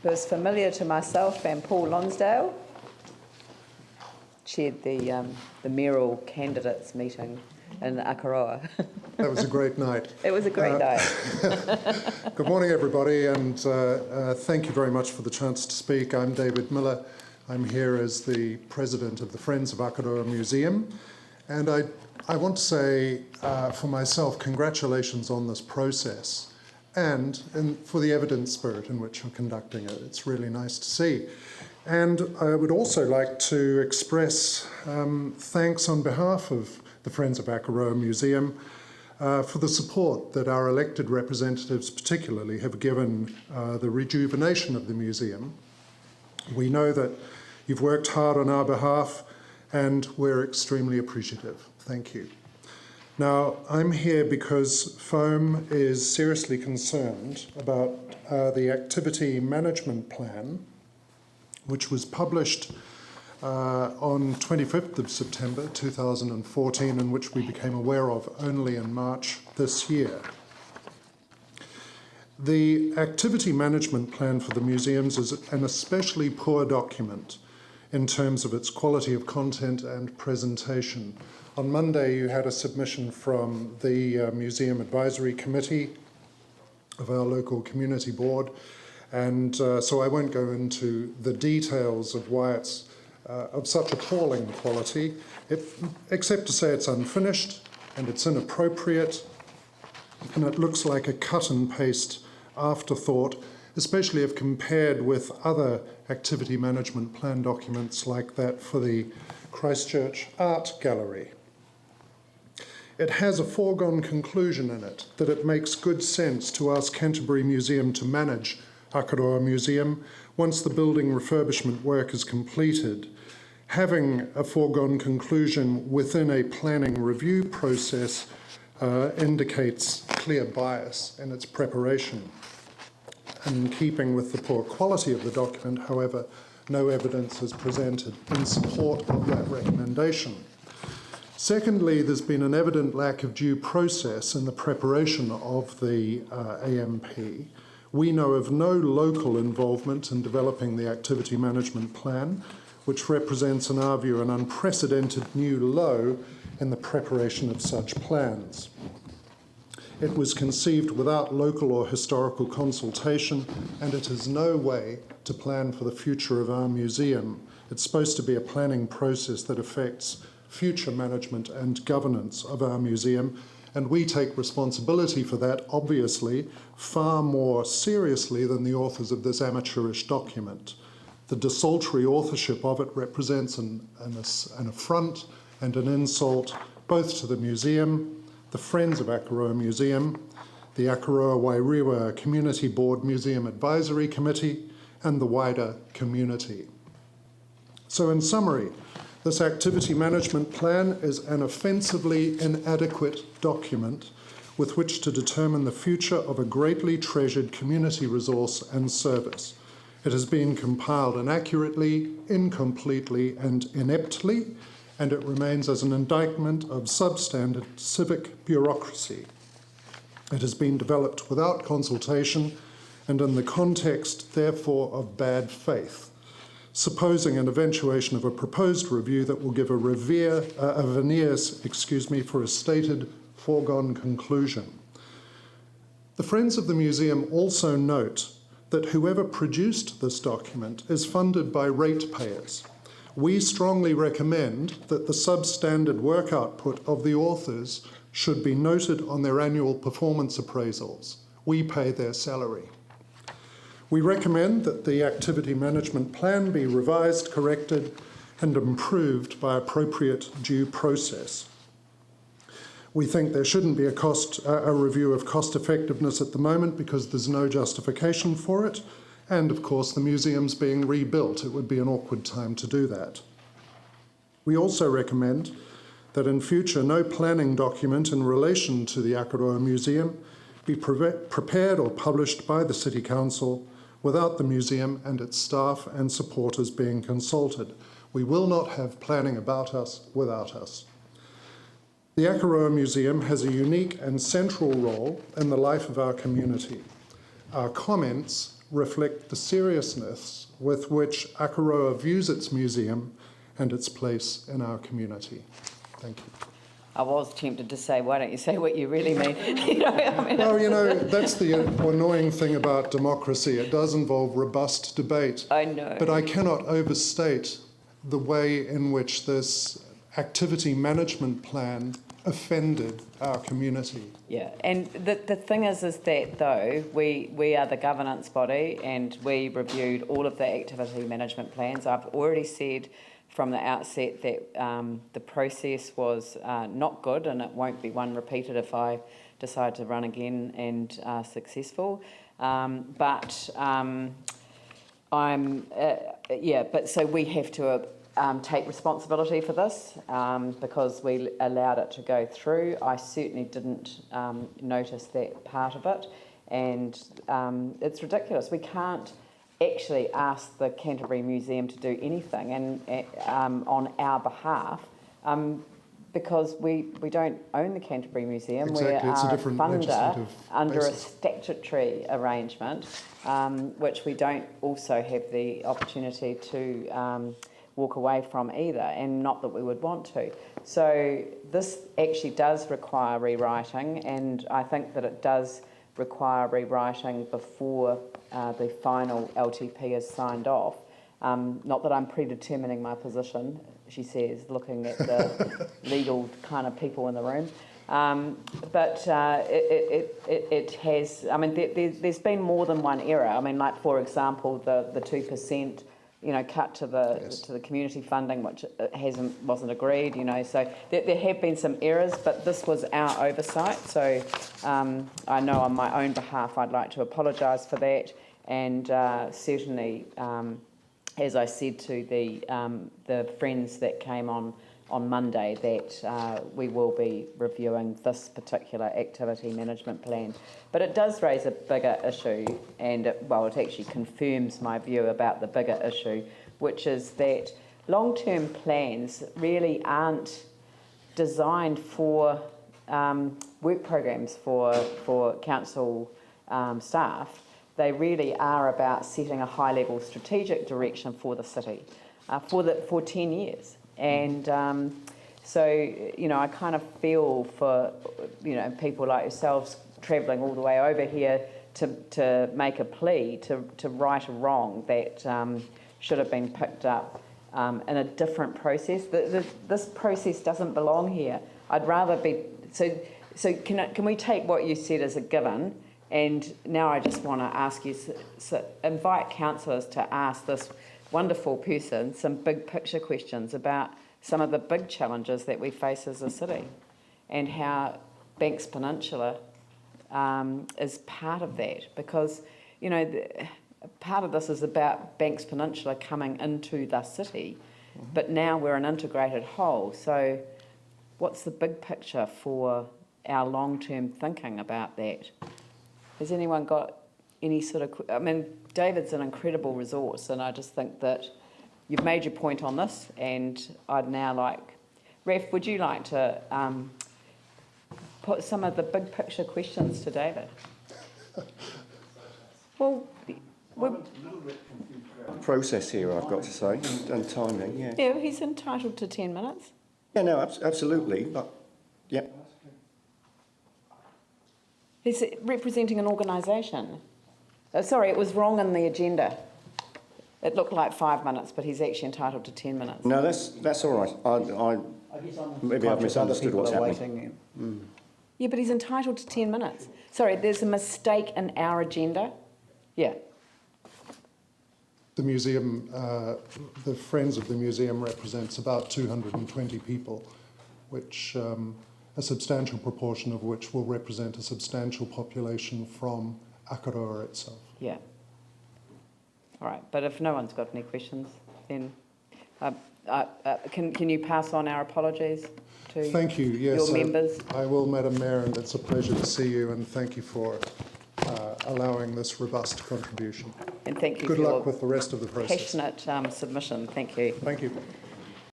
It was familiar to myself, and Paul Lonsdale chaired the mayoral candidates meeting in Akaroa. That was a great night. It was a great night. Good morning, everybody, and thank you very much for the chance to speak. I'm David Miller. I'm here as the president of the Friends of Akaroa Museum, and I want to say for myself, congratulations on this process and for the evident spirit in which you're conducting it. It's really nice to see. And I would also like to express thanks on behalf of the Friends of Akaroa Museum for the support that our elected representatives particularly have given the rejuvenation of the museum. We know that you've worked hard on our behalf and we're extremely appreciative. Thank you. Now, I'm here because FOAM is seriously concerned about the activity management plan, which was published on 25th of September 2014, and which we became aware of only in March this year. The activity management plan for the museums is an especially poor document in terms of its quality of content and presentation. On Monday, you had a submission from the Museum Advisory Committee of our local community board, and so I won't go into the details of why it's of such appalling quality, except to say it's unfinished and it's inappropriate, and it looks like a cut and paste afterthought, especially if compared with other activity management plan documents like that for the Christchurch Art Gallery. It has a foregone conclusion in it that it makes good sense to ask Canterbury Museum to manage Akaroa Museum once the building refurbishment work is completed. Having a foregone conclusion within a planning review process indicates clear bias in its preparation. In keeping with the poor quality of the document, however, no evidence is presented in support of that recommendation. Secondly, there's been an evident lack of due process in the preparation of the AMP. We know of no local involvement in developing the activity management plan, which represents, in our view, an unprecedented new low in the preparation of such plans. It was conceived without local or historical consultation, and it is no way to plan for the future of our museum. It's supposed to be a planning process that affects future management and governance of our museum, and we take responsibility for that, obviously, far more seriously than the authors of this amateurish document. The desultory authorship of it represents an affront and an insult both to the museum, the Friends of Akaroa Museum, the Akaroa Wairua Community Board Museum Advisory Committee, and the wider community. So in summary, this activity management plan is an offensively inadequate document with which to determine the future of a greatly treasured community resource and service. It has been compiled inaccurately, incompletely, and ineptly, and it remains as an indictment of substandard civic bureaucracy. It has been developed without consultation and in the context, therefore, of bad faith, supposing an eventuation of a proposed review that will give a veneers for a stated foregone conclusion. The Friends of the Museum also note that whoever produced this document is funded by ratepayers. We strongly recommend that the substandard work output of the authors should be noted on their annual performance appraisals. We pay their salary. We recommend that the activity management plan be revised, corrected, and improved by appropriate due process. We think there shouldn't be a review of cost effectiveness at the moment because there's no justification for it, and of course the museum's being rebuilt. It would be an awkward time to do that. We also recommend that in future no planning document in relation to the Akaroa Museum be prepared or published by the City Council without the museum and its staff and supporters being consulted. We will not have planning about us without us. The Akaroa Museum has a unique and central role in the life of our community. Our comments reflect the seriousness with which Akaroa views its museum and its place in our community. Thank you. I was tempted to say, why don't you say what you really mean? Well, that's the annoying thing about democracy. It does involve robust debate. I know. But I cannot overstate the way in which this activity management plan offended our community. Yeah, and the thing is that though, we are the governance body and we reviewed all of the activity management plans. I've already said from the outset that the process was not good, and it won't be one repeated if I decide to run again and are successful. But so we have to take responsibility for this because we allowed it to go through. I certainly didn't notice that part of it, and it's ridiculous. We can't actually ask the Canterbury Museum to do anything and on our behalf because we don't own the Canterbury Museum. Exactly. We it's a are a different funder under basis. a statutory arrangement, which we don't also have the opportunity to walk away from either, and not that we would want to. So this actually does require rewriting, and I think that it does require rewriting before the final LTP is signed off. Not that I'm predetermining my position, she says, looking at the legal kind of people in the room. But it has, I mean, there's been more than one error. I mean, like, for example, the 2%, cut to the community funding, which wasn't agreed, so there have been some errors, but this was our oversight. So I know on my own behalf I'd like to apologise for that, and certainly, as I said to the friends that came on Monday, that we will be reviewing this particular activity management plan. But it does raise a bigger issue, and it actually confirms my view about the bigger issue, which is that long-term plans really aren't designed for work programs for council staff. They really are about setting a high-level strategic direction for the city for 10 years. And so, I kind of feel for, people like yourselves travelling all the way over here to make a plea to right a wrong that should have been picked up in a different process. This process doesn't belong here. I'd rather be... So can we take what you said as a given? And now I just want to ask you, invite councillors to ask this wonderful person some big picture questions about some of the big challenges that we face as a city, and how Banks Peninsula is part of that, because part of this is about Banks Peninsula coming into the city, but now we're an integrated whole. So what's the big picture for our long-term thinking about that? Has anyone got any sort of... I mean, David's an incredible resource, and I just think that you've made your point on this, and I'd now like... Ref, would you like to put some of the big picture questions to David? Well, process here, I've got to say, and timing, yeah. Yeah, he's entitled to 10 minutes. Yeah, no, absolutely, but, yeah. He's representing an organisation. Sorry, it was wrong in the agenda. It looked like 5 minutes, but he's actually entitled to 10 minutes. No, that's all right. Maybe I've misunderstood what's happening. Yeah, but he's entitled to 10 minutes. Sorry, there's a mistake in our agenda. Yeah. The museum, the Friends of the Museum represents about 220 people, which a substantial proportion of which will represent a substantial population from Akaroa itself. Yeah. All right, but if no one's got any questions, then can you pass on our apologies to thank you. Yes, your members? I will, Madam Mayor, and it's a pleasure to see you, and thank you for allowing this robust contribution. And thank you Good for luck your with the rest of the process. passionate submission. Thank you. Thank you.